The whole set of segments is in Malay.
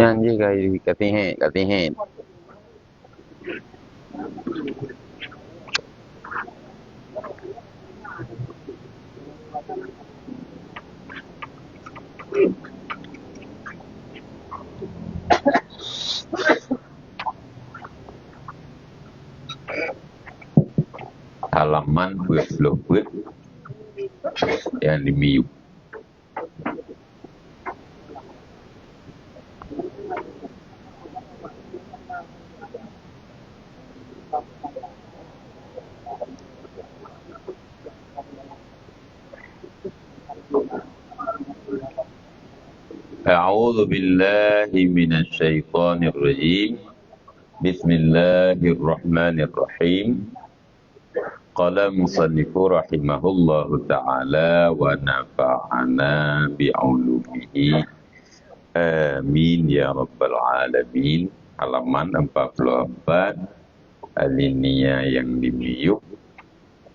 Janji katihin. Halaman 20 yang dimiuk. A'udzu billahi minasy syaithanir rajim. Bismillahirrahmanirrahim. Qala musannifu rahimahullahu ta'ala wa nafa'ana bi'ulumihi. Amin ya rabbal alamin. Halaman 44 alinea yang dimiuk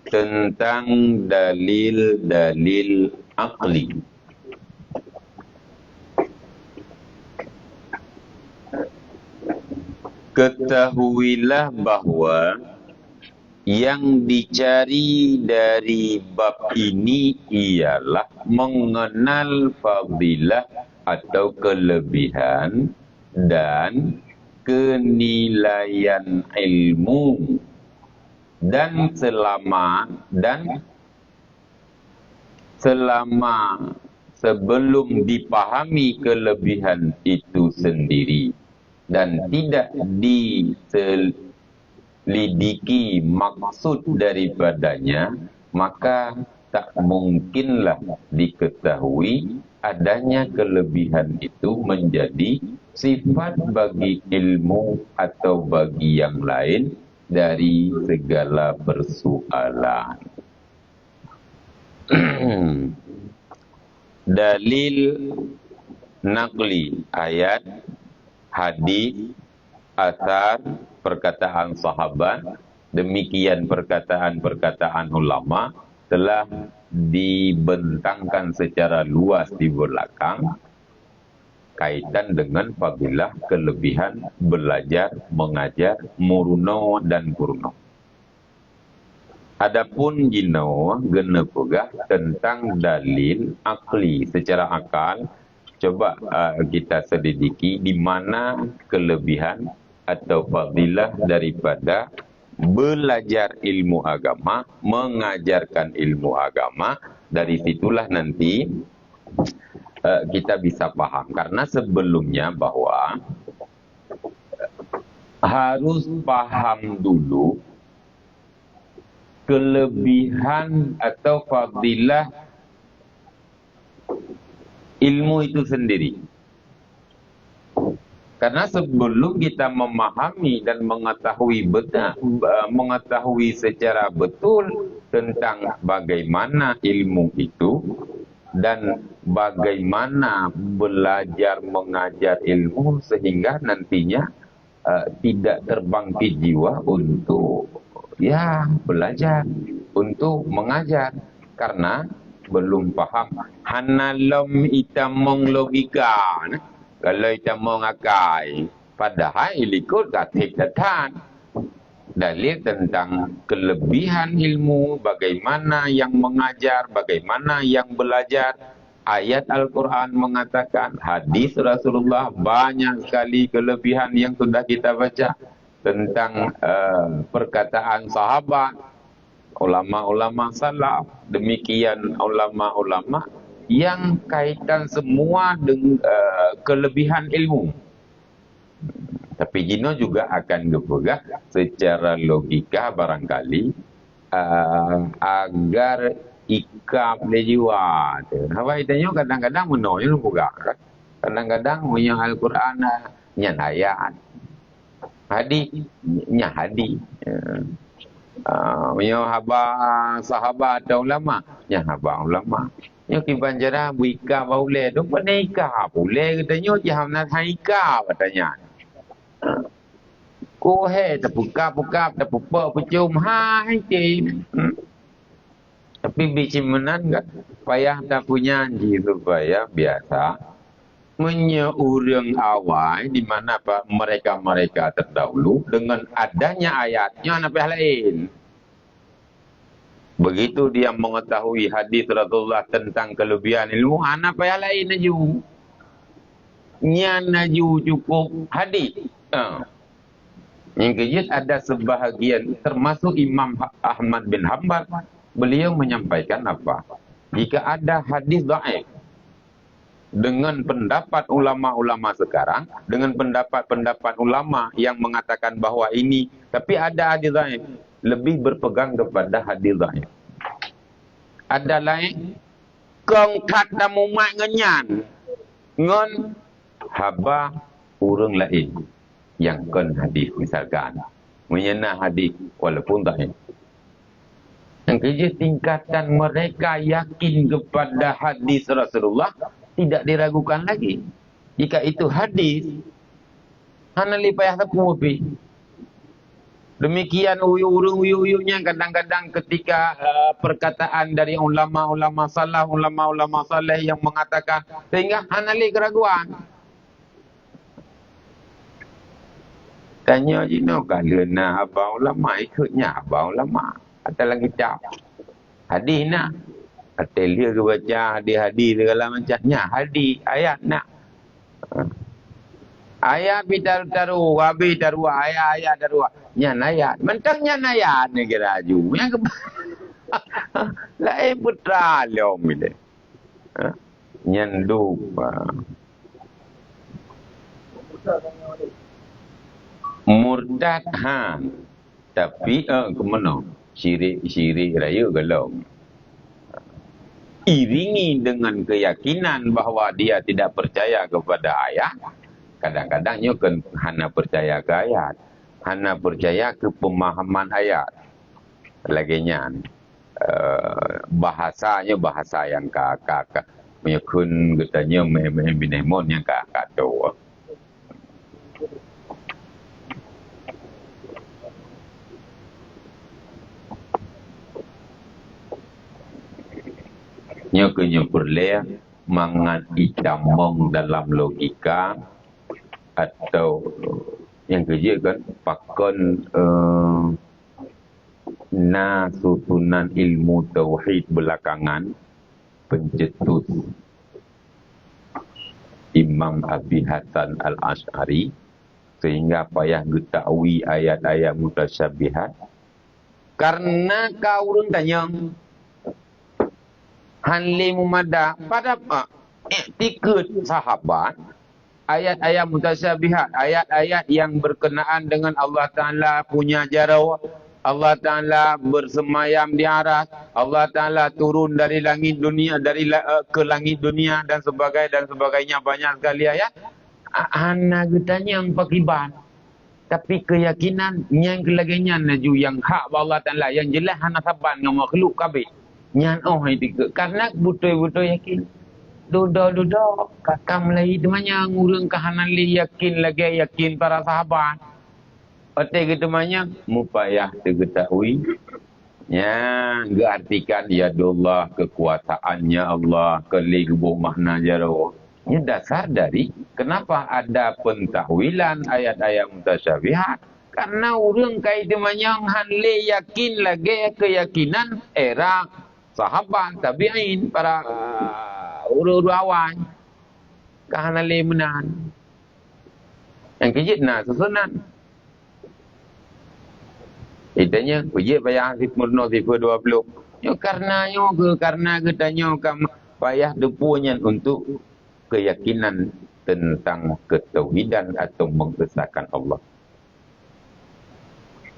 tentang dalil-dalil akli. Ketahuilah bahwa yang dicari dari bab ini ialah mengenal fadilah atau kelebihan dan kenilaian ilmu, dan selama sebelum dipahami kelebihan itu sendiri dan tidak diselidiki maksud daripadanya, maka tak mungkinlah diketahui adanya kelebihan itu menjadi sifat bagi ilmu atau bagi yang lain dari segala persoalan. Dalil naqli, ayat, hadis, asar, perkataan sahabat, demikian perkataan-perkataan ulama telah dibentangkan secara luas di belakang kaitan dengan fadilah kelebihan belajar, mengajar, muruno dan kurno. Adapun jino genepegah tentang dalil akli secara akal, coba kita selidiki di mana kelebihan atau fadilah daripada belajar ilmu agama, mengajarkan ilmu agama. Dari situlah nanti kita bisa paham. Karena sebelumnya bahwa harus paham dulu kelebihan atau fadilah ilmu itu sendiri. Karena sebelum kita memahami dan mengetahui secara betul tentang bagaimana ilmu itu dan bagaimana belajar mengajar ilmu sehingga nantinya tidak terbangkit jiwa untuk belajar, untuk mengajar, karena belum paham. Hanalom itamong logika, kalau itamong akai, padahal ilikut katib datan. Dalil tentang kelebihan ilmu, bagaimana yang mengajar, bagaimana yang belajar. Ayat Al-Quran mengatakan, hadis Rasulullah, banyak sekali kelebihan yang sudah kita baca. Tentang perkataan sahabat, ulama-ulama salaf, demikian ulama-ulama yang kaitan semua dengan kelebihan ilmu. Tapi Jino juga akan dipegah secara logika barangkali agar ikap le jiwa. Apa itanya kadang-kadang menolak juga kan. Kadang-kadang punya Al-Quran nya ayat. Hadis nya hadis. Punya sahabat atau ulama nya ulama. Nya kibanjara buika baule tu penika boleh katanya jaham nak haika katanya. Ko he terbuka-buka terbuka percum hai tim. Tapi bicimenan enggak payah tak punya janji supaya biasa Menyeurang awal di mana mereka-mereka terdahulu dengan adanya ayatnya apa lain. Begitu dia mengetahui hadis Rasulullah tentang kelebihan ilmu, apa yang lain aju. Nyan aju cukup hadis. Yang kejut ada sebahagian termasuk Imam Ahmad bin Hanbal, beliau menyampaikan apa? Jika ada hadis dhaif dengan pendapat ulama-ulama sekarang, dengan pendapat-pendapat ulama yang mengatakan bahwa ini, tapi ada hadis dhaif, lebih berpegang kepada hadis dhaif. Ada lain kong tat damu mak ngenyan ngon haba urang lain yang kon hadis misalkan menyena hadis walaupun dhaif. Yang kerja tingkatan mereka yakin kepada hadis Rasulullah tidak diragukan lagi. Jika itu hadis, hana lipayah tapupi. Demikian uyuk-uyuknya kadang-kadang ketika perkataan dari ulama-ulama saleh yang mengatakan sehingga hana li keraguan. Tanya jino kalena apa ulama ikutnya apa ulama. Atau lagi cap hadis nak atelia ke baca hadis segala macamnya hadis ayat nak ayat taru habis taru ayat taru nyan ayat mentangnya ayat ni kira aju yang lain putra lom ile nyan lupa murtad tapi kemana syirik raya gelom. Iringi dengan keyakinan bahawa dia tidak percaya kepada ayat. Kadang-kadang dia kan hanya percaya ke ayat. Hanya percaya ke pemahaman ayat. Laginya bahasanya bahasa yang kakak. Menyekun katanya binemon yang kakak tu. Nya perleh mangan icamong dalam logika atau yang kerja kan pakon na susunan ilmu tauhid belakangan pencetus Imam Abi Hasan Al-Asy'ari sehingga payah getahui ayat-ayat mutasyabihat karena kau urang tanya hanli mumada pada iktikad sahabat ayat-ayat mutasyabihat, ayat-ayat yang berkenaan dengan Allah Ta'ala punya jarawah, Allah Ta'ala bersemayam di aras, Allah Ta'ala turun dari langit dunia, ke langit dunia dan sebagainya banyak sekali ayat. Anak getanya yang pakiban. Tapi keyakinan yang kelaganya naju yang hak Allah Ta'ala yang jelas hana saban dengan makhluk kabeh. Nyan itu karena betul-betul yakin. Duda kakak Melayu temannya ngurung kahanan li yakin lagi yakin para sahabat. Otak kita temannya mupayah diketahui. Ya, artikan ya Allah kekuasaannya Allah kelibuh makna jaro. Ini dasar dari kenapa ada pentahwilan ayat-ayat mutasyabihat. Karena urung kai temannya hanli yakin lagi keyakinan era sahabat tabi'in para uru-uru awal kahana le menan yang kejit na susunan itanya kejit payah murno sifu 20 yo karena ketanya kam payah depunya untuk keyakinan tentang ketauhidan atau mengesahkan Allah.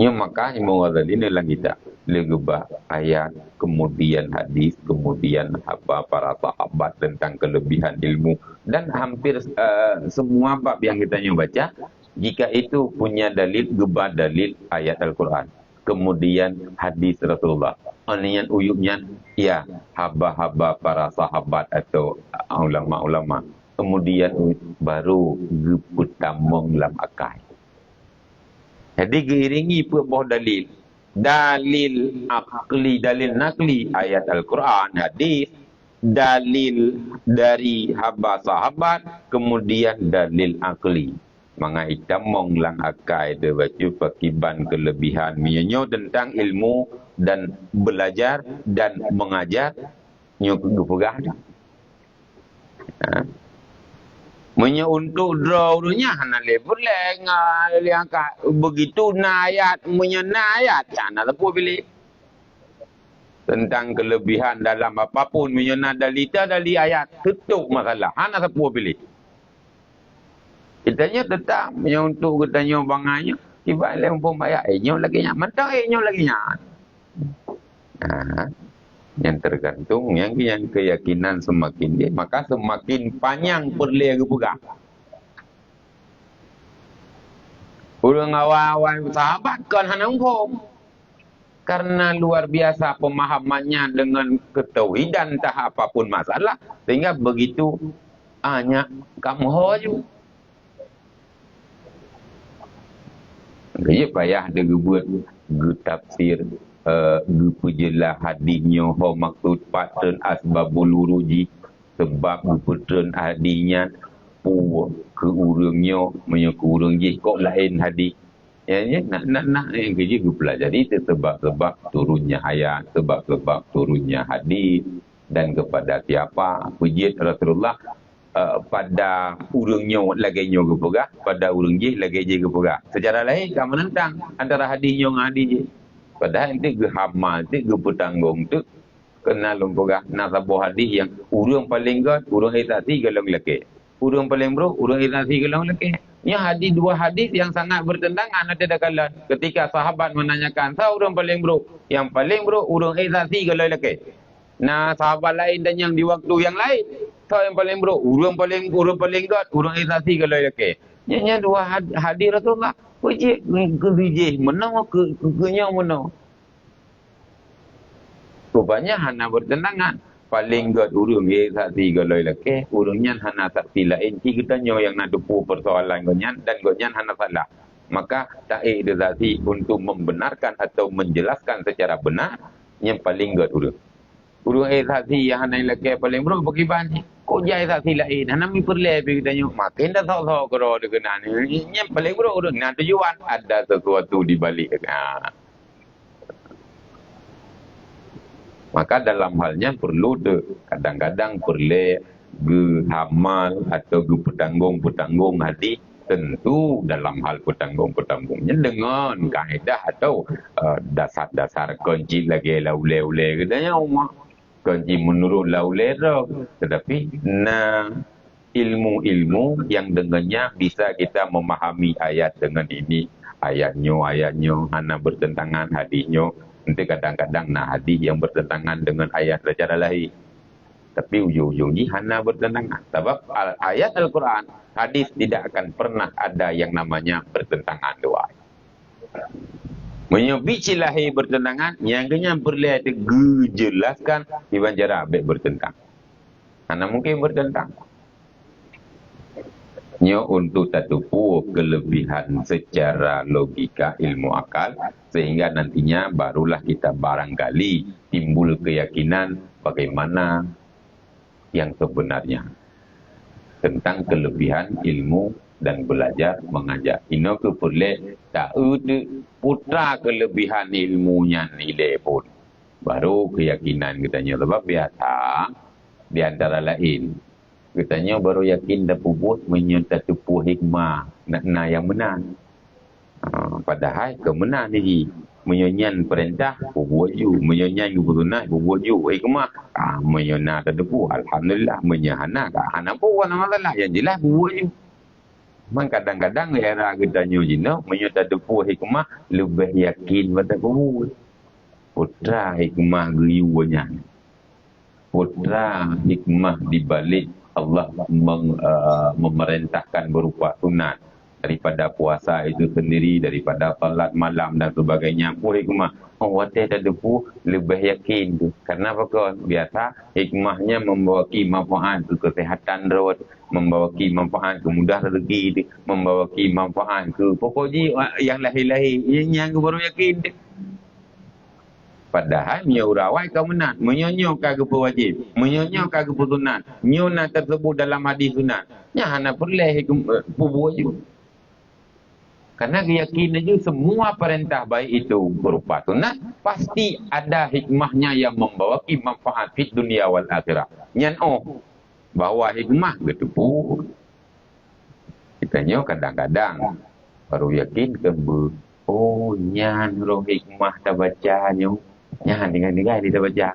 Yang makanya mengadalina lang kita legubah ayat, kemudian hadis, kemudian apa para sahabat tentang kelebihan ilmu dan hampir semua bab yang kita baca jika itu punya dalil gebah dalil ayat Al-Quran, kemudian hadis Rasulullah. Anian uyuknya ya haba-haba para sahabat atau ulama-ulama. Kemudian baru geputamong lam akai. Jadi diiringi buah dalil. Dalil akli, dalil nakli, ayat Al-Quran, hadis. dalil dari haba sahabat, kemudian dalil akli. Manga itamong lang akai de baca pakiban kelebihan menyo tentang ilmu dan belajar dan mengajar nyo kegepegah dah. Menyo untuk draw nya hana level lenga liangka begitu nayat menyo nayat sana lepo pilih tentang kelebihan dalam apapun menyo dalita dari ayat tutup masalah hana lepo pilih. Kitanya tetap yang untuk kitanya banganya tiba lempung bayar nyo lagi nya mentang nyo lagi nya. Yang tergantung yang keyakinan semakin dia maka semakin panjang perle pegang. Urang awal sahabat kan hanang pom. Karena luar biasa pemahamannya dengan ketauhidan entah apapun masalah sehingga begitu hanya kamu hoju. Kaya payah dia buat tafsir pejelah hadisnya ho maksud patun asbabul wuruji sebab patun hadisnya ke urangnya ke urang je kok lain hadis ya nak yang kerja gue pelajari itu sebab-sebab turunnya ayat sebab-sebab turunnya hadis dan kepada siapa puji Rasulullah pada urangnya lagi nyo ke pegah pada urang je lagi je ke pegah secara lain kamu menentang antara hadisnya dengan hadis je padahal itu ge hamal itu ge petanggung tu kenal pegah nasabuh hadis yang urang paling god urang itasi galong leke urang paling bro urang itasi galong leke nya hadis dua hadis yang sangat bertentangan ada dakalan ketika sahabat menanyakan sa urang paling bro yang paling bro urang itasi galong leke nah sahabat lain dan yang di waktu yang lain sa yang paling bro urang paling god urang itasi galong leke nya dua hadis Rasulullah Wajib ke menang ke nya menang. Rupanya hana bertentangan. Paling god urung ye saksi galoi leke, urungnya hana saksi lain ki kitanya yang nak depu persoalan gonyan dan gonyan hana salah. Maka tak ada saksi untuk membenarkan atau menjelaskan secara benar yang paling god urung. Urung saksi yang hana leke paling bro bagi ban. Kok jai saksi lain hana mi perle be kitanya makin dah sok-sok kero dekenan yang paling bro urung nah tujuan ada sesuatu di balik. Maka dalam halnya perlu kadang-kadang perlu hamal atau petanggung hati tentu dalam hal petanggung-petanggungnya dengan kaedah atau dasar-dasar kunci lagi laule-ule katanya umah kunci menurut laule tetapi ilmu-ilmu yang dengannya bisa kita memahami ayat dengan ini ayatnya hana bertentangan hadisnya nanti kadang-kadang hadis yang bertentangan dengan ayat secara lain tapi ujung-ujungnya hana bertentangan sebab ayat Al-Quran hadis tidak akan pernah ada yang namanya bertentangan dua menyebut lahir bertentangan yang kena perlu dijelaskan Iban cara abek bertentang hana mungkin bertentang untuk tatupu kelebihan secara logika ilmu akal sehingga nantinya barulah kita barangkali timbul keyakinan bagaimana yang sebenarnya tentang kelebihan ilmu dan belajar mengajar. Ino ke perle tak putra kelebihan ilmunya nilai pun baru keyakinan katanya sebab biasa di antara lain katanya baru yakin dah puput menyerta tupu hikmah nak yang benar. Padahal kebenar ni menyanyian perintah puput ju, menyanyian kebenaran puput ju. Hikmah menyana terdepu alhamdulillah menyahana hana pun mana masalah yang jelas puput ju. Memang kadang-kadang era katanya jina menyerta tupu hikmah lebih yakin pada puput. Putra hikmah guyunya. Putra hikmah dibalik Allah memerintahkan berupa sunat daripada puasa itu sendiri daripada salat malam dan sebagainya pun hikmah wate tadepu lebih yakin tu karena apa biasa hikmahnya membawa manfaat ke kesehatan rawat membawa manfaat ke mudah rezeki membawa manfaat ke pokoknya yang lahir-lahir yang baru yakin Padahal menyurawai kemenat, menyonyo kagak wajib, menyonyo kagak sunat, nyona tersebut dalam hadis sunat. Nya hana perleh pubuh je. Karena keyakinan je semua perintah baik itu berupa sunat, pasti ada hikmahnya yang membawa manfaat di dunia wal akhirah. Nyan bahawa hikmah gitu pun. Kita nyo kadang-kadang baru yakin ke nyan roh hikmah dah baca nyo. Nyan dengan dia dah baca.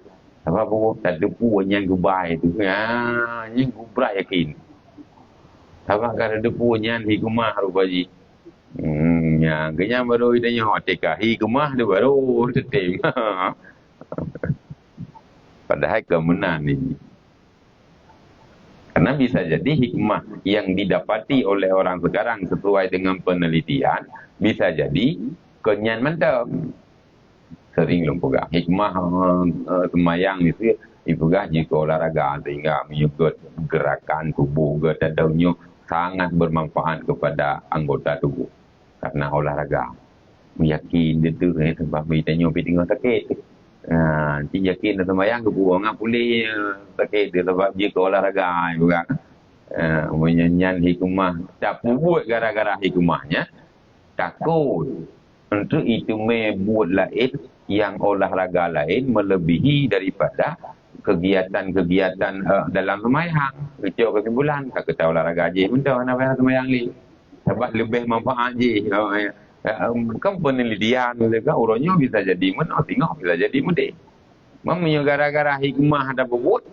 Apa pun tak ada pun nyan gubai tu. Nyan gubrak yakin. Apa kalau ada pun nyan hikmah rupaji. Yang kenyang baru kita nyo tika hikmah dia baru tetim. Padahal kemenang ni. Karena bisa jadi hikmah yang didapati oleh orang sekarang sesuai dengan penelitian, bisa jadi kenyan mantap. Sering lumpugah. Hikmah semayang itu, ipugah jika olahraga sehingga menyebut gerakan tubuh ketadaunya sangat bermanfaat kepada anggota tubuh. Karena olahraga. Yakin itu sebab kita nyopi tengok sakit. Cik yakin dah sembahyang ke buang pulih sakit dia sebab dia ke olahraga juga. Menyanyian hikmah tak buat gara-gara hikmahnya takut untuk itu membuat lain yang olahraga lain melebihi daripada kegiatan-kegiatan dalam sembahyang. Kecil kesimpulan tak kata olahraga je pun tahu nak sembahyang ni sebab lebih manfaat je. Bukan penelitian juga urutnya bisa jadi tengok bisa jadi mudah. Memangnya gara-gara hikmah ada buat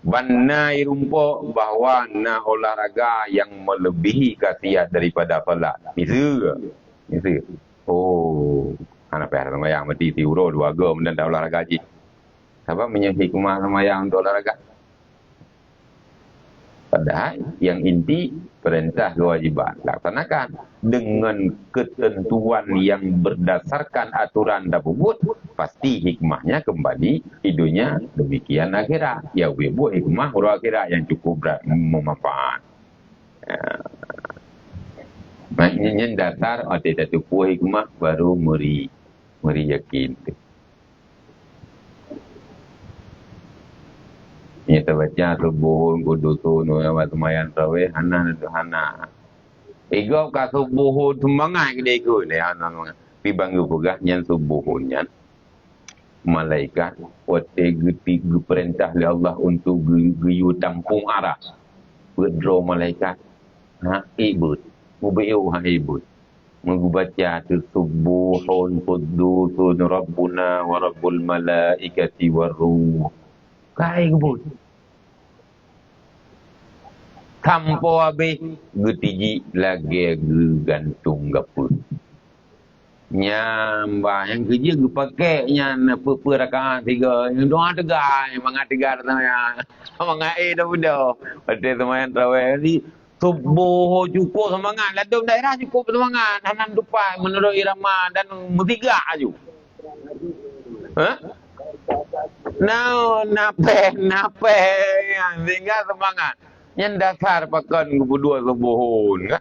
banai rumpuk bahawa na olahraga yang melebihi khasiat daripada salat. Bisa. Anak payah sembahyang mati tiuro dua go dan dah olahraga je. Sebab menyang hikmah sembahyang untuk olahraga. Padahal yang inti perintah kewajiban laksanakan dengan ketentuan yang berdasarkan aturan dabubut, pasti hikmahnya kembali hidupnya demikian akhirat. Ya buat hikmah huruf akhirat yang cukup bermanfaat. Maknanya dasar ada satu hikmah baru meri yakin. Ini terbaca subuh kudu tu nama semayan tarawih hana. Ego ka subuh semangat ke dia ni hana. Pi banggu pegah nyan subuh nyan. Malaikat wate geti perintah oleh Allah untuk geyu tampung arah. Berdraw malaikat. Ibut. Mubiu ibut. Baca tu subuhun qudusun rabbuna wa rabbul malaikati waruh. Kai kebut. Tanpa habis, getiji lagi gantung gapun. Nyambah yang kerja gue pakai yang rakaat 3 yang doa tegar yang mengategar sama mengai dah budak. Pada semayan tarawih ni subuh cukup semangat, ladum daerah cukup semangat, hanan dupai menurut irama dan mutiga aju. Nape sehingga semangat. Yang dasar pakan kedua subuhun kan.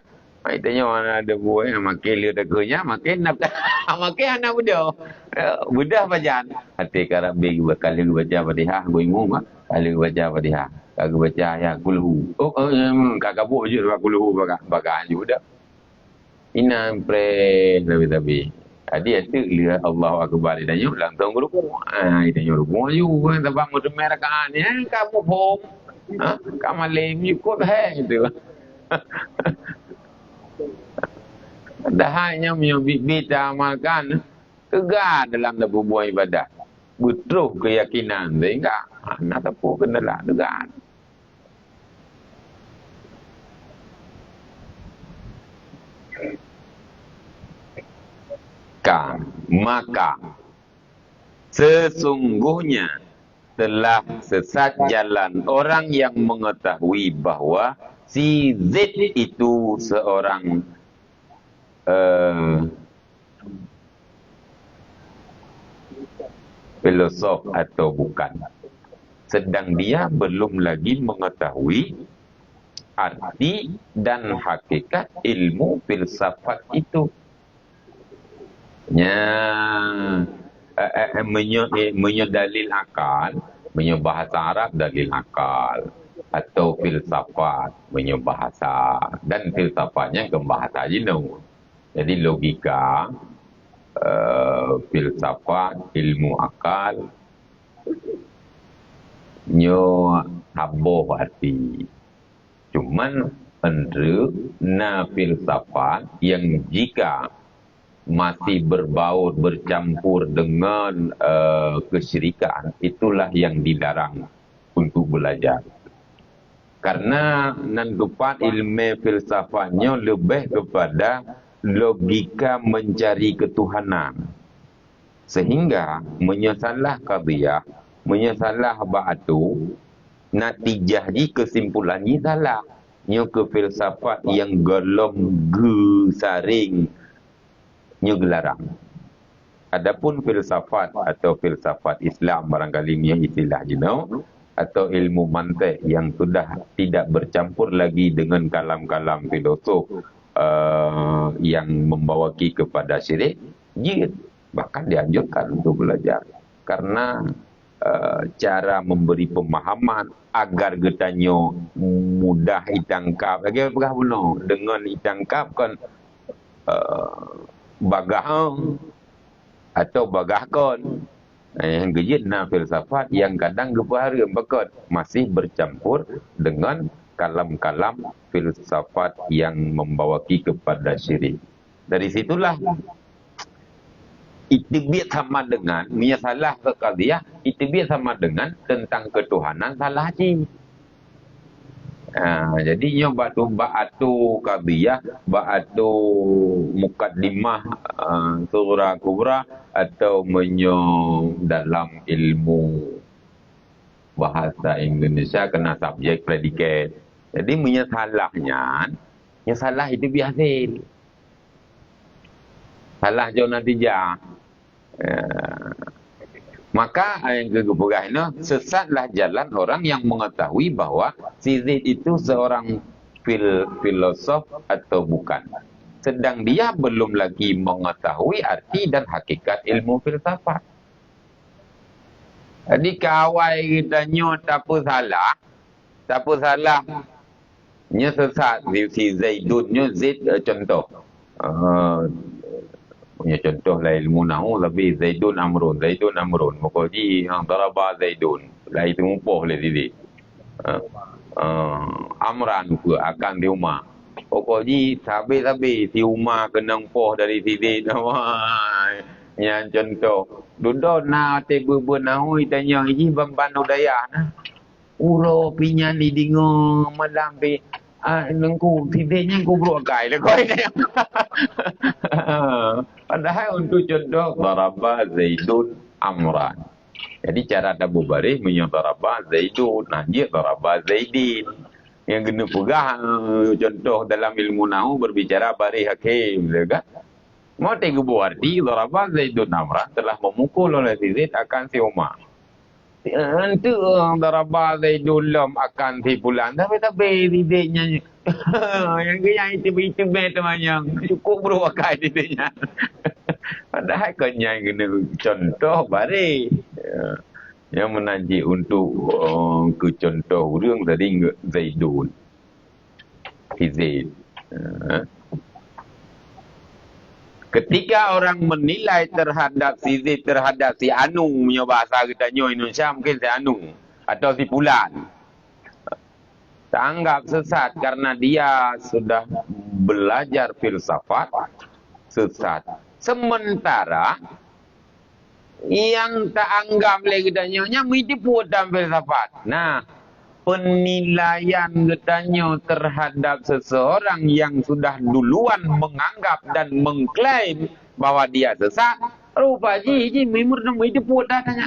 Tanya mana ada buah yang makin dia deganya makin makin anak budak. Budak bacan. Hati karab bagi kali baca Fatihah gue ngomong kan. Kali baca Fatihah. Kagak baca ya kulhu. Kagak buat je kulhu baga juga. Ina pre tapi. Dia tu lihat Allah akbar dan yuk langsung ruku. Itu yuk ruku juga sebab mudah mereka ni kamu hom. Kamu lem ikut itu. Dah hanya bita amalkan tegar dalam buah ibadah. Betul keyakinan sehingga nak tapu kenalah tegar. Maka sesungguhnya telah sesat jalan orang yang mengetahui bahwa si Z itu seorang filosof atau bukan, sedang dia belum lagi mengetahui arti dan hakikat ilmu filsafat itu. dalil akal, bahasa Arab dalil akal, atau filsafat bahasa, dan filsafatnya ke bahasa Jino. Jadi logika, filsafat, ilmu akal, haboh hati. Cuman na filsafat yang jika masih berbaur, bercampur dengan kesyirikan, itulah yang dilarang untuk belajar. Karena nandupat ilmu filsafatnya lebih kepada logika mencari ketuhanan. Sehingga menyesalah qadiyah, menyesalah ba'atu, natijah kesimpulannya salah. Nya ke filsafat yang golong saring nya gelarang. Adapun filsafat atau filsafat Islam barangkali nya istilah jino, atau ilmu mantik yang sudah tidak bercampur lagi dengan kalam-kalam filosof yang membawaki kepada syirik, bahkan dianjurkan untuk belajar. Karena cara memberi pemahaman agar getanyo mudah ditangkap. Lagi apa benar? Dengan ditangkap kan bagah atau bagahkan. Yang gejit na filsafat yang kadang gepahari bakot masih bercampur dengan kalam-kalam filsafat yang membawaki kepada syirik. Dari situlah itibiyat sama dengan salah kekaliah, itibiyat sama dengan tentang ketuhanan salah haji. Jadi nyo ba'atu qadiyah, ba'atu mukaddimah surah kubra, atau dalam ilmu bahasa Indonesia kena subjek predikat. Jadi salahnya, salah itu biasa. Salah jo natijah. Maka yang kegepegah ini, sesatlah jalan orang yang mengetahui bahwa si Zaid itu seorang filosof atau bukan. Sedang dia belum lagi mengetahui arti dan hakikat ilmu filsafat. Jadi kawai kita nyot tak apa salah. Nya sesat si Zaidun, nya Zaid contoh. Punya contoh lah ilmu nahu, tapi Zaidun Amrun. Mukaji daraba Zaidun. Lah itu mupoh lah diri. Amran ke akan di rumah. Pokoknya sabi si Umar kena poh dari sini. Yang contoh. Duduk na tebu benahui tanya ini bamban udaya na. Uro pinya ni dingo malam pe. Nengku tidaknya ku berokai lah kau ini. Padahal untuk contoh daraba Zaidun Amran. Jadi cara Abu Baris daraba Zaidun, dia daraba Zaidin. Yang kena pegah contoh dalam ilmu nahu berbicara Baris Hakim, kan? Mau tiga berarti daraba Zaidun Amran telah memukul oleh si Zaid akan si Umar. Nanti daraba Zaidun lam akan si Fulan. Tapi tidaknya yang itu temannya cukup berokai tidaknya. Padahal kanya yang kena contoh Baris. Yang menaji untuk ke contoh orang tadi Zaidun. Zaid. Ketika orang menilai terhadap si Zaid, terhadap si Anu, punya bahasa kita nyo Indonesia mungkin si Anu atau si Fulan, tanggap sesat karena dia sudah belajar filsafat, sesat. Sementara yang tak anggap lagi katanya menipu dalam filsafat. Nah, penilaian katanya terhadap seseorang yang sudah duluan menganggap dan mengklaim bahwa dia sesat, rupanya memang menipu datanya.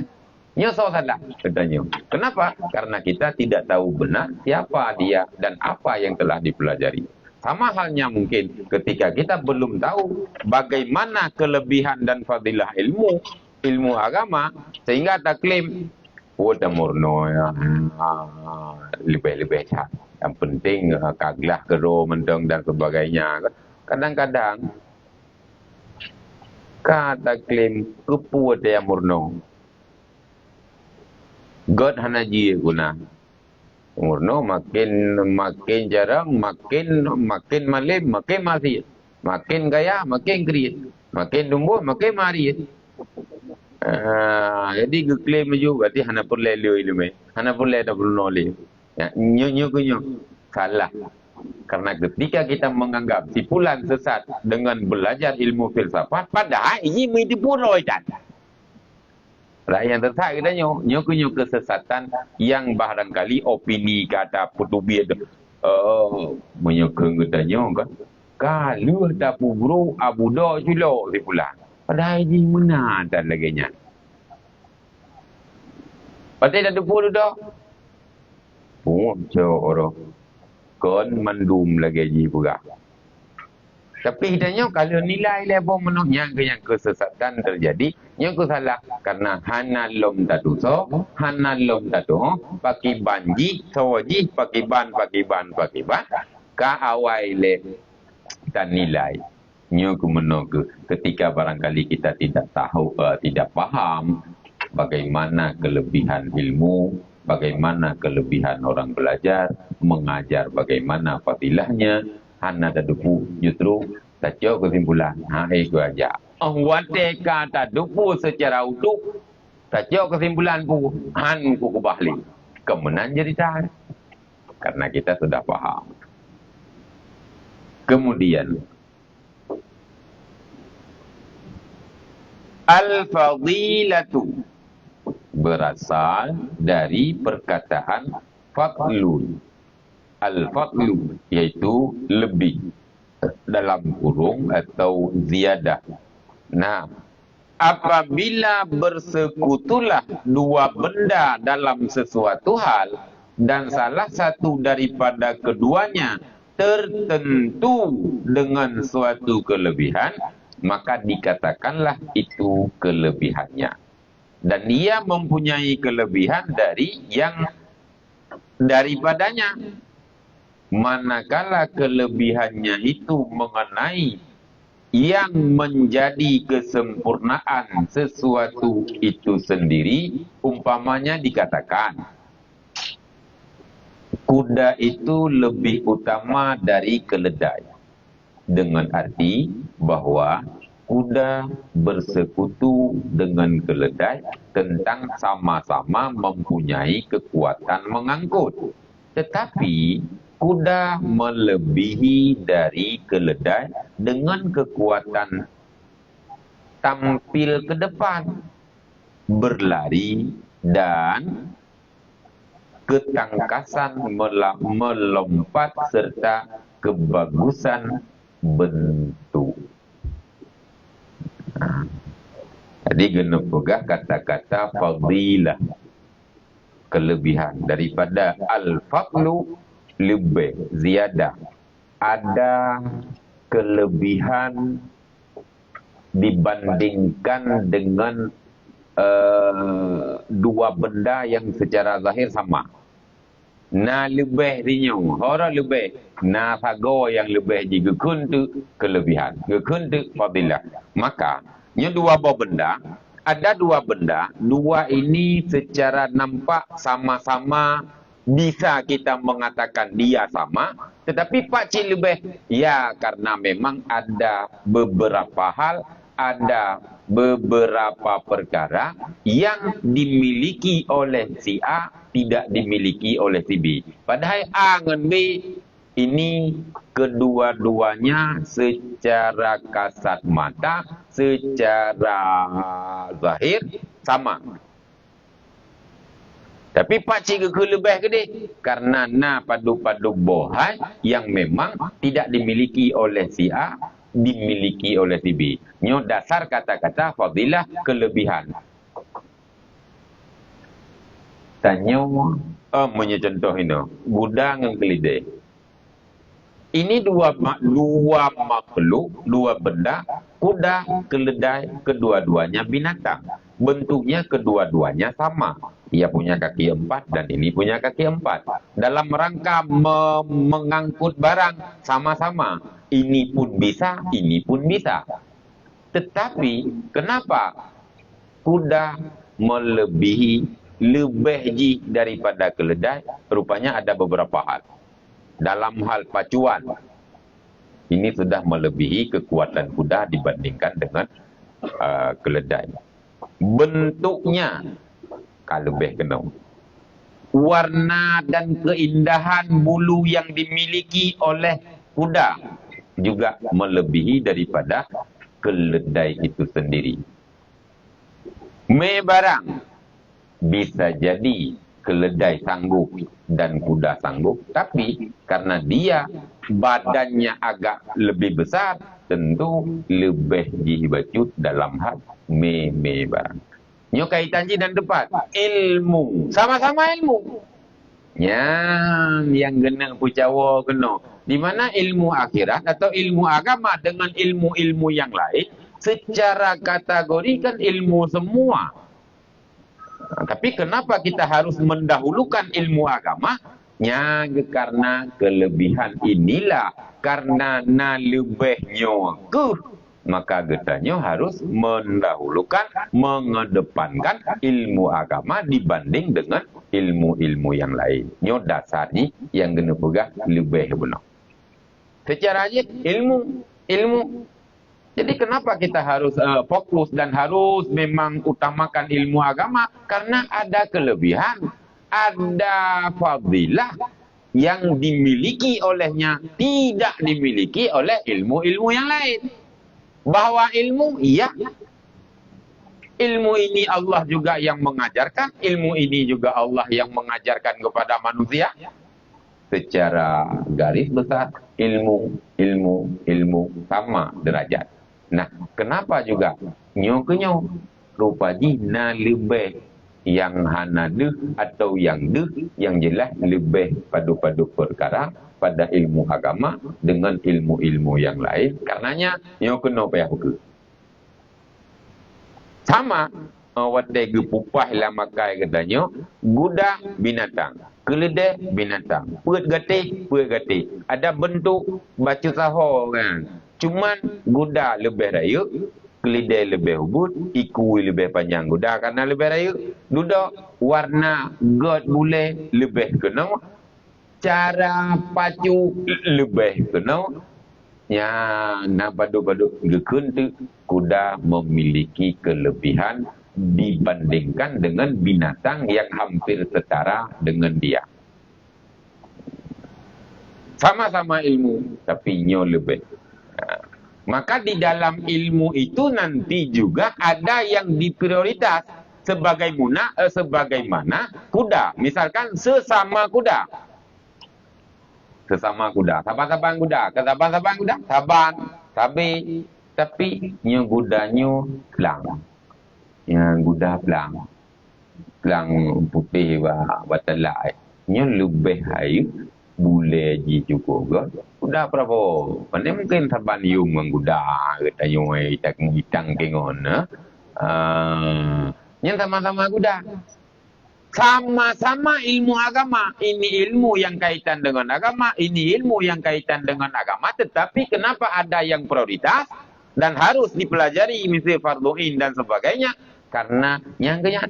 Nyosok salah katanya. Kenapa? Karena kita tidak tahu benar siapa dia dan apa yang telah dipelajari. Sama halnya mungkin ketika kita belum tahu bagaimana kelebihan dan fadilah ilmu agama, sehingga tak klaim udah murno ya, lebih-lebih cak. Yang penting kaglah kero mentong dan sebagainya. Kadang-kadang Kata klaim kepu dia murno. God hanaji guna. Murno makin jarang, makin malim, makin masih. Makin gaya, makin kriit. Makin tumbuh, makin marit. Jadi klaim juga berarti hana perlu ilmu. Hana perlu ada nolih. Ya, nyo. Salah. Karena ketika kita menganggap si fulan sesat dengan belajar ilmu filsafat, padahal ini menipu roitan. Yang tersesat kita nyo kesesatan yang barangkali opini kata putubi itu. Menyokong kita nyo kan. Kalau tak bro abu do julo si fulan. Padahal ini mana dan laginya. Padahal ada puluh do. Orang. Kon mandum lagi juga. Tapi hidanya kalau nilai level menuhnya yang kesesatan terjadi, yang salah karena hana lom tatuso, hana lom tatu, pakai banji, soji, pakai ban, ka awai le dan nilai. Nyo ku ketika barangkali kita tidak tahu, tidak paham bagaimana kelebihan ilmu, bagaimana kelebihan orang belajar, mengajar bagaimana fadilahnya, hana tadupu justru tajuk kesimpulan. Itu aja. Wate kata dupu secara utuh, tajuk kesimpulan ku, han ku kebahli. Kemenan jadi tahan. Karena kita sudah paham. Kemudian, al-fadilatu berasal dari perkataan fadlun. Al-fadlu yaitu lebih dalam kurung atau ziyadah. Nah, apabila bersekutulah dua benda dalam sesuatu hal dan salah satu daripada keduanya tertentu dengan suatu kelebihan, maka dikatakanlah itu kelebihannya. Dan dia mempunyai kelebihan dari yang daripadanya. Manakala kelebihannya itu mengenai yang menjadi kesempurnaan sesuatu itu sendiri, umpamanya dikatakan kuda itu lebih utama dari keledai, dengan arti bahwa kuda bersekutu dengan keledai tentang sama-sama mempunyai kekuatan mengangkut. Tetapi kuda melebihi dari keledai dengan kekuatan tampil ke depan, berlari, dan ketangkasan melompat serta kebagusan bentuk. Jadi kena pegang kata-kata fadilah, kelebihan. Daripada al-fadlu, lebih, ziyadah. Ada kelebihan dibandingkan dengan dua benda yang secara zahir sama. Na lebih rinyong, orang lebih. Na sago yang lebih juga kuntu kelebihan. Kuntu fadilah. Maka, ini dua benda. Ada dua benda. Dua ini secara nampak sama-sama bisa kita mengatakan dia sama, tetapi pakcik lebih. Ya, karena memang ada beberapa hal, ada beberapa perkara yang dimiliki oleh si A, tidak dimiliki oleh si B. Padahal A dengan B ini kedua-duanya secara kasat mata, secara zahir sama. Tapi pakcik ke lebih gede karena na padu-padu bohai yang memang tidak dimiliki oleh si A, dimiliki oleh si B. Nyo dasar kata-kata fadilah kelebihan. Tanya contoh ini, gudang yang keledai. Ini dua makhluk, dua benda, kuda, keledai, kedua-duanya binatang. Bentuknya kedua-duanya sama. Ia punya kaki 4 dan ini punya kaki 4. Dalam rangka mengangkut barang sama-sama. Ini pun bisa, ini pun bisa. Tetapi kenapa kuda melebihi, lebih ji daripada keledai? Rupanya ada beberapa hal. Dalam hal pacuan, ini sudah melebihi kekuatan kuda dibandingkan dengan keledai. Bentuknya lebih kena. Warna dan keindahan bulu yang dimiliki oleh kuda juga melebihi daripada keledai itu sendiri. Barang bisa jadi keledai sanggup dan kuda sanggup, tapi karena dia badannya agak lebih besar, tentu lebih dibacut dalam hal barang. Nyo kaitan je dan tepat. Ilmu. Sama-sama ilmu. Yang kena pucawa kena. Di mana ilmu akhirat atau ilmu agama dengan ilmu-ilmu yang lain, secara kategori kan ilmu semua. Tapi kenapa kita harus mendahulukan ilmu agama? Karena kelebihan inilah. Karena lebihnya maka getanya harus mendahulukan, mengedepankan ilmu agama dibanding dengan ilmu-ilmu yang lain. Nyo dasarnya yang kena pegang lebih benar. Secara aja ilmu. Jadi kenapa kita harus fokus dan harus memang utamakan ilmu agama? Karena ada kelebihan, ada fadilah yang dimiliki olehnya, tidak dimiliki oleh ilmu-ilmu yang lain. Bahwa ilmu, iya. Ilmu ini Allah juga yang mengajarkan. Ilmu ini juga Allah yang mengajarkan kepada manusia. Secara garis besar, ilmu sama derajat. Nah, kenapa juga? Nyo rupanya lebih yang hana deh atau yang deh, yang jelas lebih padu-padu perkara pada ilmu agama dengan ilmu-ilmu yang lain. Karenanya, yang kena payah hukum. Sama, watai gepupah lah makai katanya, guda binatang, keledai binatang, puet gati. Ada bentuk baca sahur kan. Cuman guda lebih raya, keledai lebih ubud, ikui lebih panjang guda karena lebih raya. Duduk warna god bule lebih kena. Cara pacu lebih kena. Padu-padu gekun tu kuda memiliki kelebihan dibandingkan dengan binatang yang hampir setara dengan dia. Sama-sama ilmu, tapi nyo lebih. Maka di dalam ilmu itu nanti juga ada yang diprioritas sebagaimana kuda. Misalkan sesama kuda. Saban kuda. Saban. Tapi yang kudanyo pelang. Yang kuda pelang. Pelang putih batelak. Yang lebih hayu. Boleh ji juga. Kuda berapa? Pandai mungkin saban yung ang kuda. Katanya itang kengon. Yang sama-sama kuda. Sama-sama ilmu agama. Ini ilmu yang kaitan dengan agama. Ini ilmu yang kaitan dengan agama. Tetapi kenapa ada yang prioritas dan harus dipelajari misalnya fardu'in dan sebagainya? Karena yang kaya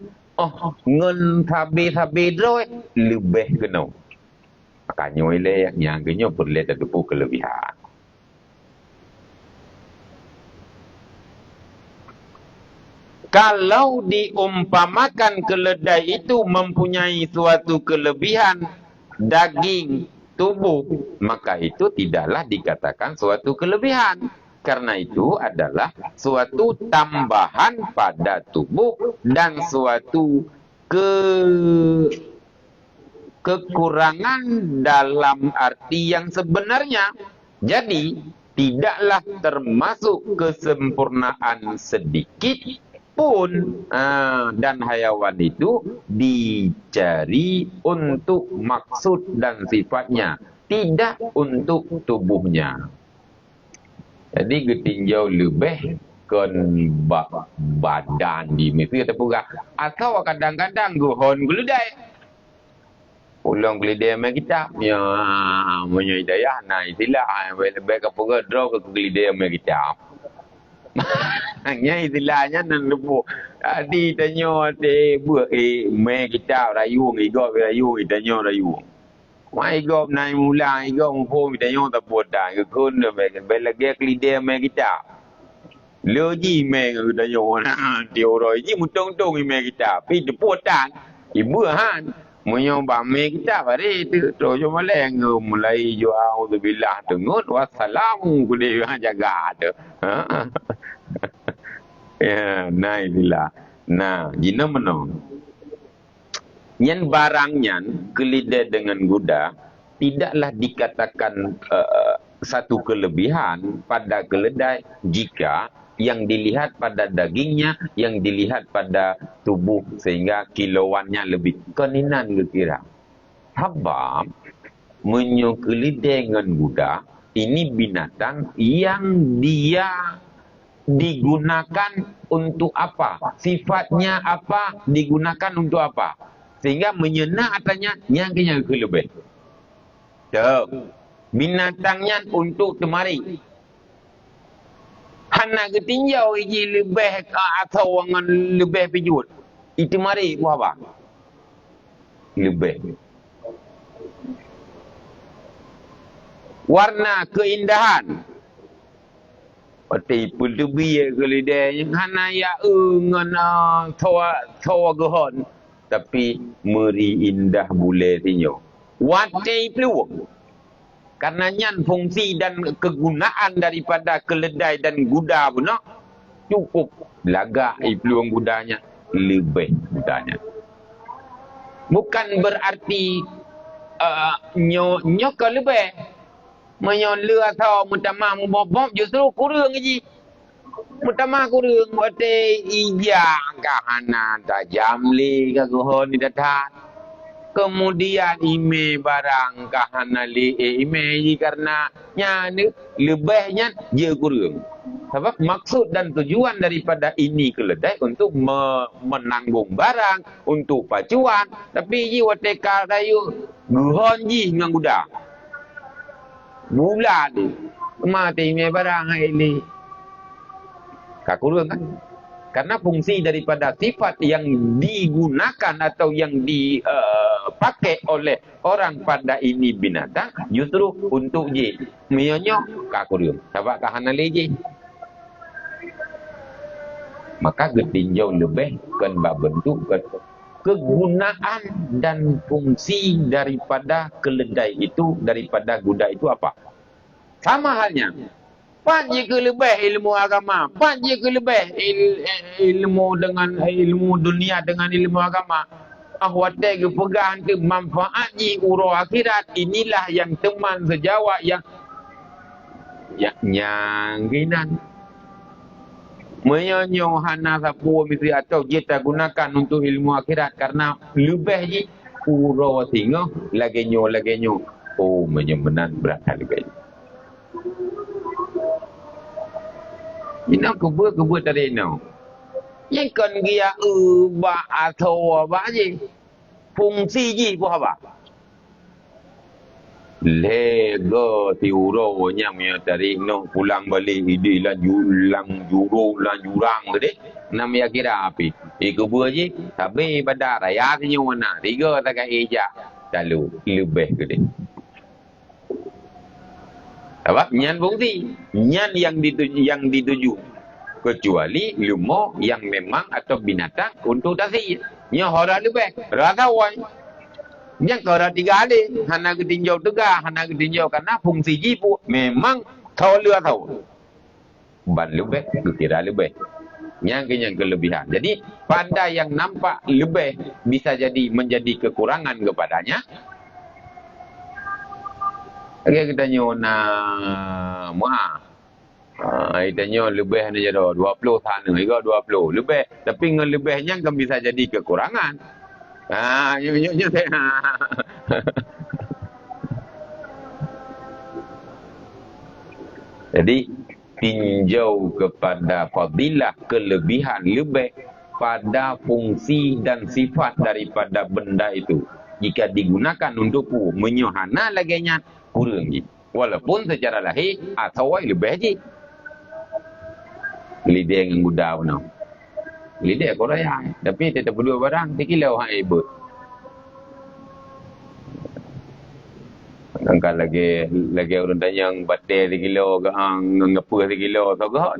ngen sabi-sabi droy lebih kena. Makanya yang kaya perlu ada kelebihan. Kalau diumpamakan keledai itu mempunyai suatu kelebihan daging tubuh, maka itu tidaklah dikatakan suatu kelebihan. Karena itu adalah suatu tambahan pada tubuh dan suatu kekurangan dalam arti yang sebenarnya. Jadi, tidaklah termasuk kesempurnaan sedikit pun dan hayawan itu dicari untuk maksud dan sifatnya, tidak untuk tubuhnya. Jadi getinjau lebih kon badan di mesti kata pura atau kadang-kadang gohon geledai pulang geledai mai kita ya punya hidayah nah itilah lebih ke pura draw ke geledai mai kita Nya istilahnya nan lebu. Adi tanyo te bu me kita rayu igo rayu tanyo rayu. Mai go nai mula igo mpo tanyo ta poda ke kun be belage klide me kita. Loji me tanyo na tio rồi ji mutong tong me kita. Pi de poda ibu han Munyo ba me kita bare tu to jo maleng mulai jo auzubillah tengut wassalamu kude jaga tu. Ya, nah inilah. Nah, jina menong. Nyan barangnya kelida dengan kuda tidaklah dikatakan satu kelebihan pada keledai jika yang dilihat pada dagingnya, yang dilihat pada tubuh sehingga kilauannya lebih. Keninan kira. Habab menyukuli dengan kuda ini binatang yang dia digunakan untuk apa? Sifatnya apa? Digunakan untuk apa? Sehingga menyena atanya yang lebih. Binatangnya untuk temari. Hana ketinjau iji lebih atau dengan lebih pijut. Itu mari apa? Lebih. Warna keindahan. Pati pun lebih ya kelidai. Hana ya dengan tawa gehon. Tapi meri indah boleh tinjau. Watai peluang. Karena nyan fungsi dan kegunaan daripada keledai dan kuda pun cukup lagak peluang kudanya lebih kudanya. Bukan berarti nyok lebih menyoleh atau mutama mubobop justru kurang aja. Mutama kurang wate ija kahana tajam li kagohon di datat. Kemudian ime barang kahanali ime karena nyane lebihnya je kurang. Sebab maksud dan tujuan daripada ini keledai untuk menanggung barang, untuk pacuan. Tapi ji wateka kayu guhon ji dengan kuda. Bulan ni mati ime barang ini. Kakurang kan? Karena fungsi daripada sifat yang digunakan atau yang dipakai oleh orang pada ini binatang justru untuk je miyonyo kakurium sabak kahanali je. Maka getinjau lebih kan bentuk kegunaan dan fungsi daripada keledai itu daripada kuda itu apa? Sama halnya Panji ke lebih ilmu agama, panji ke lebih ilmu dengan ilmu dunia dengan ilmu agama. Ahwate ke pegang ke manfaatnya uro akhirat inilah yang teman sejawat yang ginan. Menyonyo hana sapu misteri atau kita gunakan untuk ilmu akhirat karena lebih je uro singo lagi nyo. Oh menyemenan berat lebih. Ina kebut tadi no. Yang kan dia ba atau apa je. Fungsi je pun apa? Lego tiuro nya mi tadi no pulang balik ide lah jurang gede. Nam ya kira api. Kebut je tapi pada raya tinyo mana. Tiga tak eja. Lalu lebih gede. Apa? Nyan fungsi. Nyan yang dituju. Kecuali ilmu yang memang atau binatang untuk tasir. Nya hora lebih. Rasa wan. Yang kora tiga ada. Hana ketinjau tegah. Hana ketinjau karena fungsi jipu. Memang tahu lu tahu. Ban lebih. Kira lebih. Yang kelebihan. Jadi pada yang nampak lebih bisa jadi menjadi kekurangan kepadanya. Okay, kita nyona kita nyo lebih ni jado 20 sana juga 20 lebih tapi dengan lebihnya kan bisa jadi kekurangan. Jadi tinjau kepada fadilah kelebihan lebih pada fungsi dan sifat daripada benda itu. Jika digunakan untuk menyohana laganya kurang je. Walaupun secara lahir atau lebih je. Gelideh dengan kuda pun. Gelideh kau raya. Tapi tetap berdua barang, 3 kilo hai ibut. Angkat lagi orang tanya yang batai 3 kilo, ngapa 3 kilo, sogot.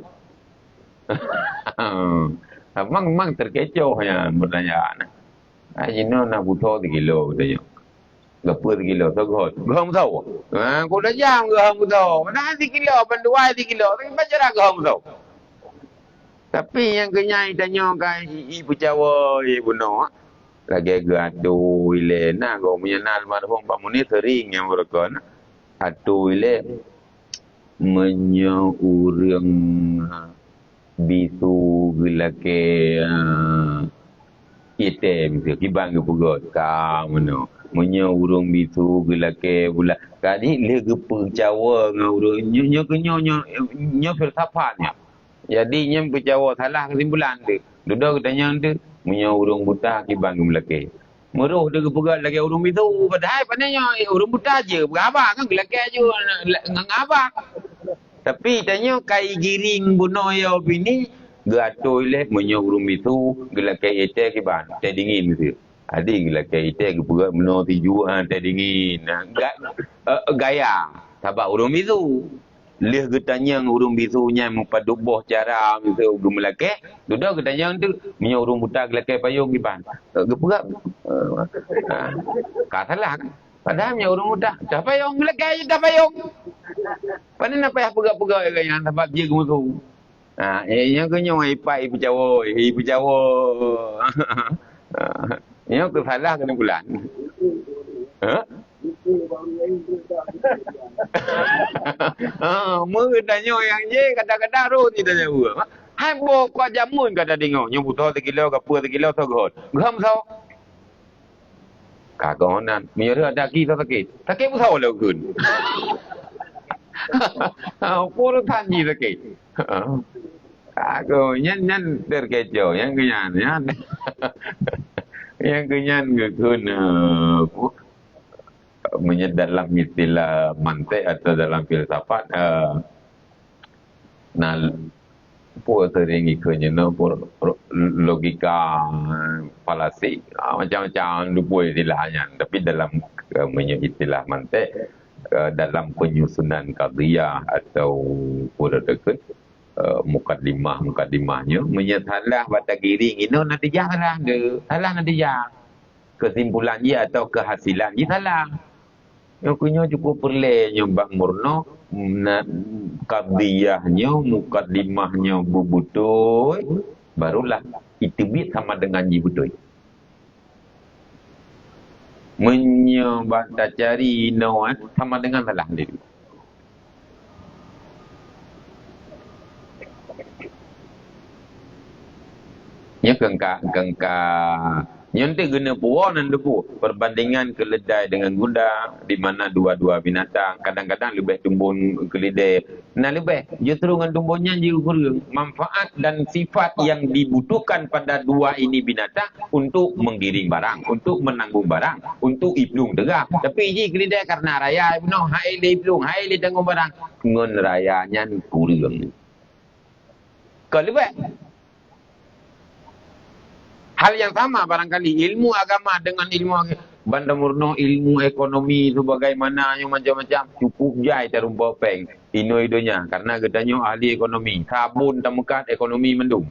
Mang terkecoh yang pertanyaan. Ajino nak butuh 3 kilo tanya. Ngapa 3 kilo, sogot. Gaham tahu? Kau dah jam gaham tahu. Mana 3 kilo, banduai 3 kilo. Tapi baca dah gaham tahu. Tapi yang kenyai tanya kan ibu Jawa, ibu Noh. Lagi gaduh ile na go menyenal marhum Pak Munir sering yang berkon. Atu ile urang bisu gelake ite bisu kibang ke pugot ka meno. Urang bisu gelake bula. Kadi le gepe Jawa ngau nyo filsafatnya. Jadi nyem berjawab salah kesimpulan tu. Duduk tanya tu, urung buta kibang gelake. Meruh dia kepegat lagi urung itu. Padahal pandanya urung buta je. Berabak kan gelake je ngabak. Tapi tanya kai giring buno ya bini gato ile urung itu gelake ite kibang. Teh dingin gitu. Adi gelake ite kepegat buno tiju teh dingin. Gaya. Sabak urung itu. Leh getanya urung bisunya mempaduk boh cara misu gemelake duda getanya tu punya urung buta gelake payung giban geperak katalah kan padahal punya urung buta dah payung gelake dah payung panen apa ya pegak-pegak yang sebab dia gemusu yang kenyo ipai ibu Jawa yang kesalah kena bulan Mungkin tanya yang je kadang-kadang roh ni tanya gua. Hai bo kau jamun kata tengok nyebut 3 kilo ke 2 kilo sogot. Gam sao? Kagonan, mira ada ki sakit. Sakit pun sao le kun. Pur thanji sakit. Kago nyan terkecoh yang kenyan yan. Yang kenyan kun dalam istilah mantek atau dalam filsafat pur sering ikutnya logika falasi macam-macam dua istilahnya tapi dalam istilah mantek dalam penyusunan qadhiyah atau pura dekat mukadimahnya menyatalah bata giring ini natijah salah natijah kesimpulannya atau kehasilannya salah. Yang punya cukup perle nyumbang murno qadhiyahnya mukadimahnya bebutuh barulah itibit sama dengan jibutuh menyebata cari nawan sama dengan salah diri nya kengka Nyontek guna puan debu perbandingan keledai dengan kuda di mana dua-dua binatang kadang-kadang lebih tumbun keledai. Nah lebih justru dengan tumbunnya juga manfaat dan sifat yang dibutuhkan pada dua ini binatang untuk menggiring barang, untuk menanggung barang, untuk iplung tegak. Tapi ini keledai karena raya no hai le iplung, hai le tanggung barang ngon rayanya kurang. Kalau lebih hal yang sama barangkali ilmu agama dengan ilmu banda murno ilmu ekonomi itu bagaimana yang macam-macam cukup jai terumpa peng idonya karena getanya ahli ekonomi sabun temukat ekonomi mendung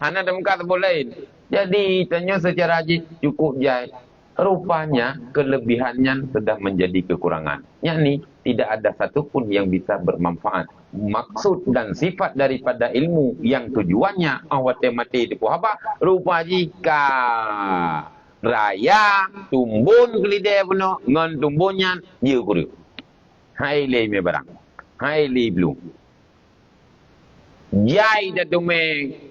hana temukat sabun lain jadi tanya secara cukup jai rupanya kelebihannya sudah menjadi kekurangan yakni tidak ada satupun yang bisa bermanfaat maksud dan sifat daripada ilmu yang tujuannya awate mati di apa rupa jika raya tumbun kelide puno ngon tumbunnya dia kuri hai le me barang hai le belum jai datume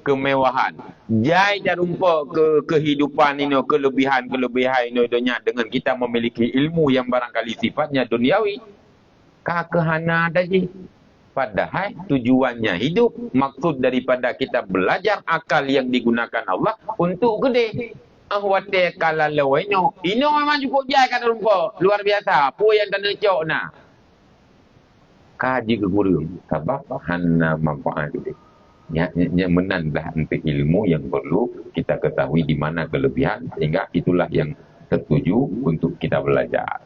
kemewahan jai darumpa kehidupan ini kelebihan ini dengan kita memiliki ilmu yang barangkali sifatnya duniawi kakehana tadi padahal tujuannya hidup maksud daripada kita belajar akal yang digunakan Allah untuk gede ahwate kala lawaino ino memang cukup jai kata rumpa luar biasa apa yang tanah cok nah kaji ke kurang sebab hana manfaat dia. Yang menanlah untuk ilmu yang perlu kita ketahui di mana kelebihan, sehingga itulah yang tertuju untuk kita belajar.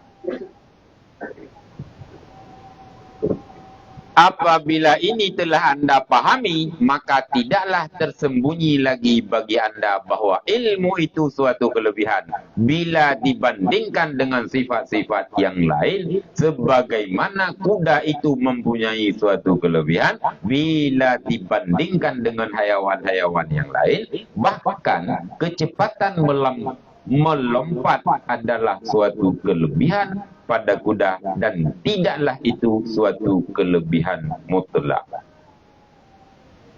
Apabila ini telah anda pahami, maka tidaklah tersembunyi lagi bagi anda bahawa ilmu itu suatu kelebihan bila dibandingkan dengan sifat-sifat yang lain, sebagaimana kuda itu mempunyai suatu kelebihan bila dibandingkan dengan hayawan-hayawan yang lain. Bahkan kecepatan melompat adalah suatu kelebihan pada kuda dan tidaklah itu suatu kelebihan mutlak.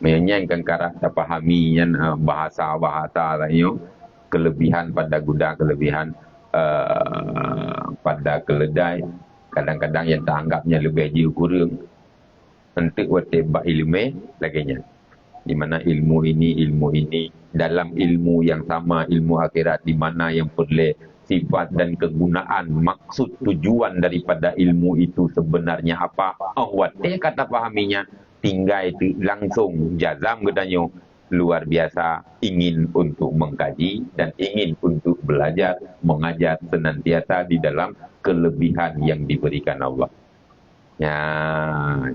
Menyangkan karakter pahami yang bahasa-bahasa lainnya, kelebihan pada kuda, kelebihan pada keledai, kadang-kadang yang teranggapnya lebih jauh kurang untuk watibak ilmu laginya. Di mana ilmu ini dalam ilmu yang sama, ilmu akhirat, di mana yang boleh sifat dan kegunaan, maksud tujuan daripada ilmu itu sebenarnya apa. Kata pahaminya, tinggal itu langsung jazam katanya, luar biasa ingin untuk mengkaji dan ingin untuk belajar, mengajar senantiasa di dalam kelebihan yang diberikan Allah. Ya,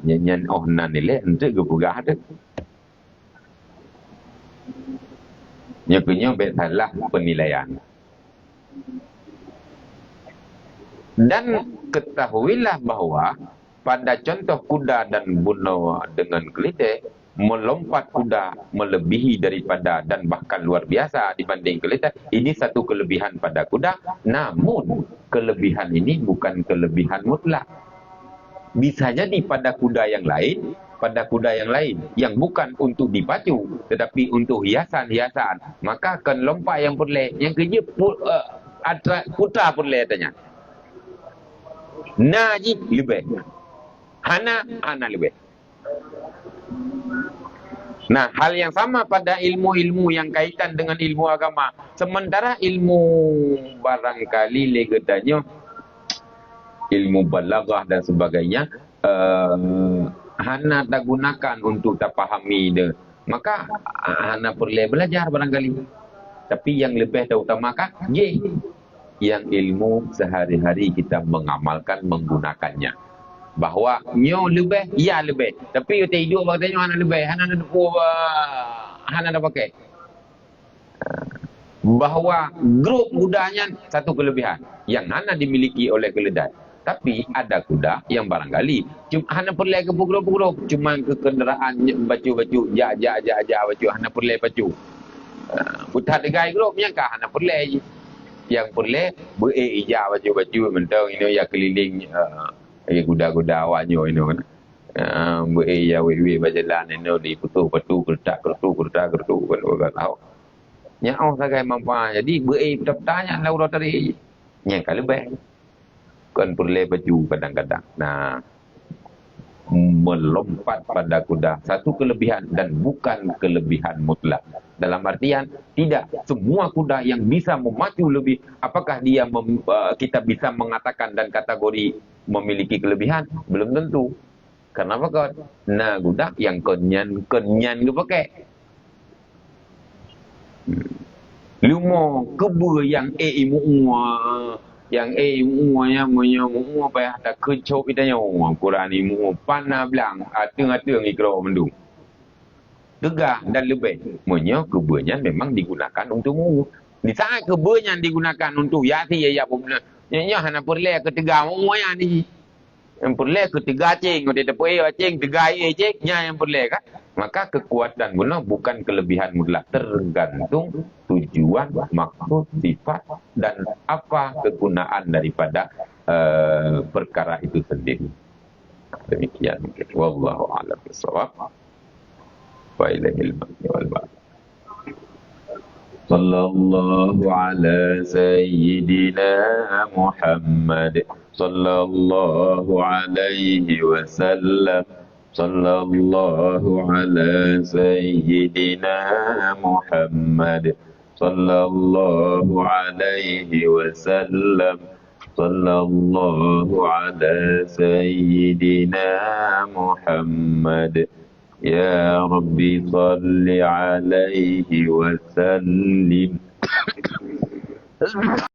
nyanyian nanile untuk kepugah ada. Nyaknya salah penilaian. Dan ketahuilah bahawa pada contoh kuda dan bunuh dengan keledai, melompat kuda melebihi daripada dan bahkan luar biasa dibanding keledai, ini satu kelebihan pada kuda. Namun kelebihan ini bukan kelebihan mutlak. Bisa jadi pada kuda yang lain, yang bukan untuk dipacu tetapi untuk hiasan-hiasan, maka akan lompat yang perle, yang kerja putra perle tanya. Naji lebih, hana lebih. Nah, hal yang sama pada ilmu-ilmu yang kaitan dengan ilmu agama. Sementara ilmu barangkali legetanya, ilmu balaghah dan sebagainya, hana tak gunakan untuk tak pahami dia, maka hana perlu belajar barangkali. Tapi yang lebih terutamakan yang ilmu sehari-hari kita mengamalkan, menggunakannya. Bahawa nyo lebih, ya lebih. Tapi you tidur katanya hana lebih, hana ada pakai. Bahawa grup kudanya satu kelebihan yang hana dimiliki oleh keledai. Tapi ada kuda yang barangkali cuma hana perlu ke pukul-pukul, cuma ke kenderaan baju-baju, baju hana perlu baju. Putar degai grup yang kah hana perlu. Yang perlu bereja baju-baju mentang ini ya keliling kuda-kuda awaknya ini kan. Bereja we berjalan ini di petu-petu kertak kan tahu. Nya sagai manfaat. Jadi bertanya lalu tadi. Nya kalau baik kan perlu baju kadang-kadang. Nah, melompat pada kuda satu kelebihan dan bukan kelebihan mutlak. Dalam artian tidak semua kuda yang bisa memacu lebih, apakah dia kita bisa mengatakan dan kategori memiliki kelebihan? Belum tentu. Kenapa kau? Nah, kuda yang kenyan ke pakai. Lumo kebe yang yang mu apa ada kecok kita nyawa Quran ni mu panah belang ateng-ateng ikro mendung. Tegah dan lebih. Monya kebenya memang digunakan untuk mu. Di saat kebenya digunakan untuk ya pun. Nya hana perle ke tegah mu ya ni. Yang perle ke tegah cing, dia tepoi cing tegah cing nya yang perle kan. Maka kekuatan guna bukan kelebihan mutlak, tergantung tujuan, maksud, sifat dan apa kegunaan daripada perkara itu sendiri. Demikian mungkin. Wallahu a'lam bishawab. Wa ilaihi al-marji. Sallallahu ala sayyidina Muhammad sallallahu alaihi wasallam. Sallallahu ala sayyidina Muhammad sallallahu alaihi wasallam. Sallallahu ala sayyidina Muhammad. Ya Rabbi salli alaihi wa sallim.